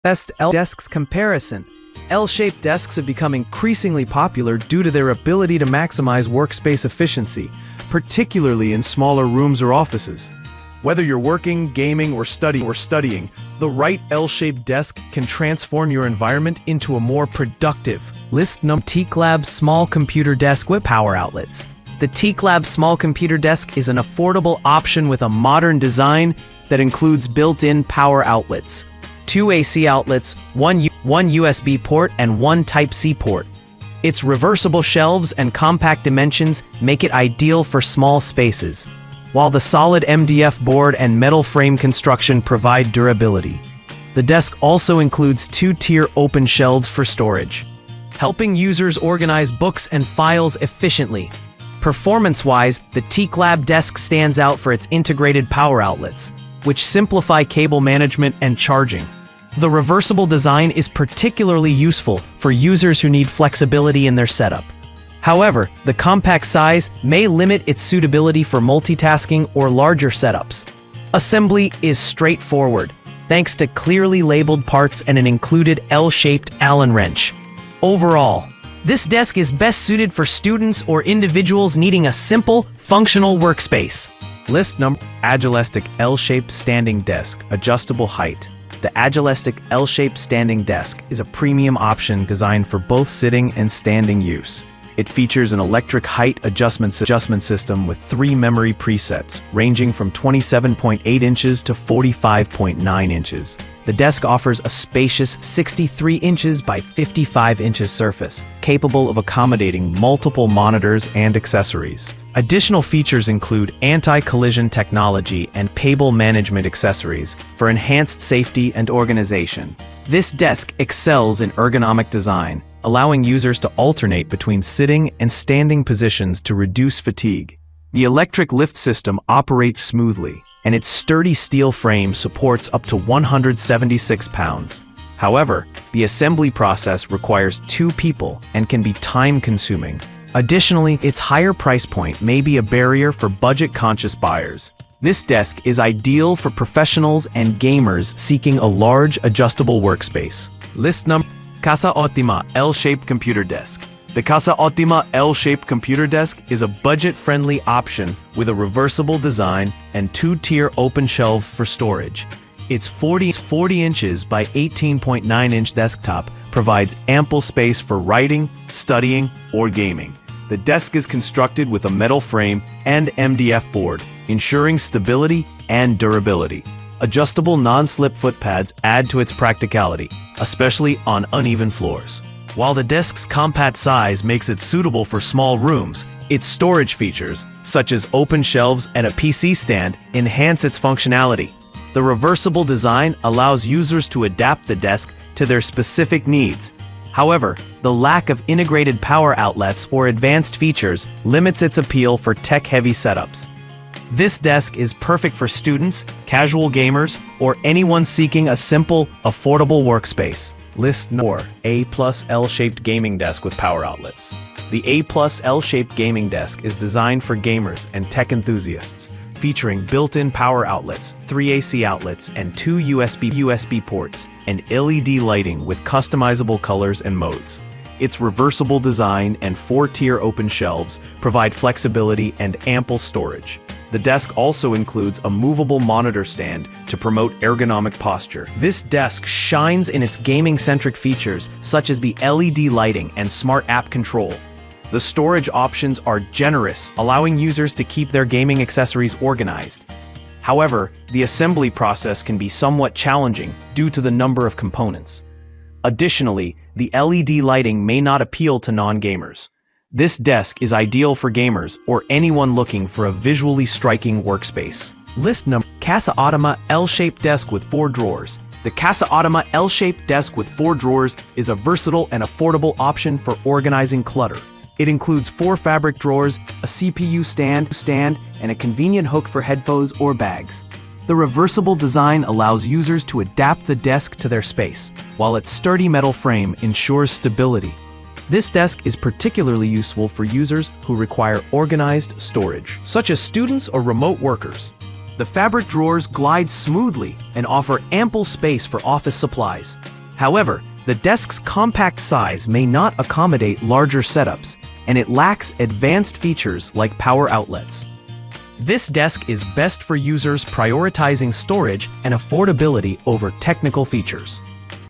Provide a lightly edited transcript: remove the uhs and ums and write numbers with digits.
Best desks comparison. L-shaped desks have become increasingly popular due to their ability to maximize workspace efficiency, particularly in smaller rooms or offices. Whether you're working, gaming, or studying, the right L-shaped desk can transform your environment into a more productive. List number TeakLab Small Computer Desk with Power Outlets. The TeakLab Small Computer Desk is an affordable option with a modern design that includes built-in power outlets. 2 AC outlets, one USB port, and 1 Type-C port. Its reversible shelves and compact dimensions make it ideal for small spaces, while the solid MDF board and metal frame construction provide durability. The desk also includes 2-tier open shelves for storage, helping users organize books and files efficiently. Performance-wise, the TeakLab desk stands out for its integrated power outlets, which simplify cable management and charging. The reversible design is particularly useful for users who need flexibility in their setup. However, the compact size may limit its suitability for multitasking or larger setups. Assembly is straightforward, thanks to clearly labeled parts and an included L-shaped Allen wrench. Overall, this desk is best suited for students or individuals needing a simple, functional workspace. List number: Agileic L-shaped standing desk, adjustable height. The Agileic L-shaped standing desk is a premium option designed for both sitting and standing use. It features an electric height adjustment system with 3 memory presets, ranging from 27.8 inches to 45.9 inches. The desk offers a spacious 63 inches by 55 inches surface, capable of accommodating multiple monitors and accessories. Additional features include anti-collision technology and cable management accessories for enhanced safety and organization. This desk excels in ergonomic design, allowing users to alternate between sitting and standing positions to reduce fatigue. The electric lift system operates smoothly, and its sturdy steel frame supports up to 176 pounds. However, the assembly process requires 2 people and can be time-consuming. Additionally, its higher price point may be a barrier for budget-conscious buyers. This desk is ideal for professionals and gamers seeking a large, adjustable workspace. List number: Casa Otima L-shaped computer desk. The Casa Otima L-shaped computer desk is a budget-friendly option with a reversible design and 2-tier open shelves for storage. Its 40 inches by 18.9 inch desktop provides ample space for writing, studying, or gaming. The desk is constructed with a metal frame and MDF board, ensuring stability and durability. Adjustable non-slip foot pads add to its practicality, especially on uneven floors. While the desk's compact size makes it suitable for small rooms, its storage features, such as open shelves and a PC stand, enhance its functionality. The reversible design allows users to adapt the desk to their specific needs. However, the lack of integrated power outlets or advanced features limits its appeal for tech-heavy setups. This desk is perfect for students, casual gamers, or anyone seeking a simple, affordable workspace. List number: A+ L-shaped gaming desk with power outlets. The A+ L-shaped gaming desk is designed for gamers and tech enthusiasts, featuring built-in power outlets, 3 AC outlets, and 2 USB ports, and LED lighting with customizable colors and modes. Its reversible design and 4-tier open shelves provide flexibility and ample storage. The desk also includes a movable monitor stand to promote ergonomic posture. This desk shines in its gaming-centric features, such as the LED lighting and smart app control. The storage options are generous, allowing users to keep their gaming accessories organized. However, the assembly process can be somewhat challenging due to the number of components. Additionally, the LED lighting may not appeal to non-gamers. This desk is ideal for gamers or anyone looking for a visually striking workspace. List number: Casa Otima L-shaped desk with 4 drawers. The Casa Otima L-shaped desk with 4 drawers is a versatile and affordable option for organizing clutter. It includes 4 fabric drawers, a CPU stand, and a convenient hook for headphones or bags. The reversible design allows users to adapt the desk to their space, while its sturdy metal frame ensures stability. This desk is particularly useful for users who require organized storage, such as students or remote workers. The fabric drawers glide smoothly and offer ample space for office supplies. However, the desk's compact size may not accommodate larger setups, and it lacks advanced features like power outlets. This desk is best for users prioritizing storage and affordability over technical features.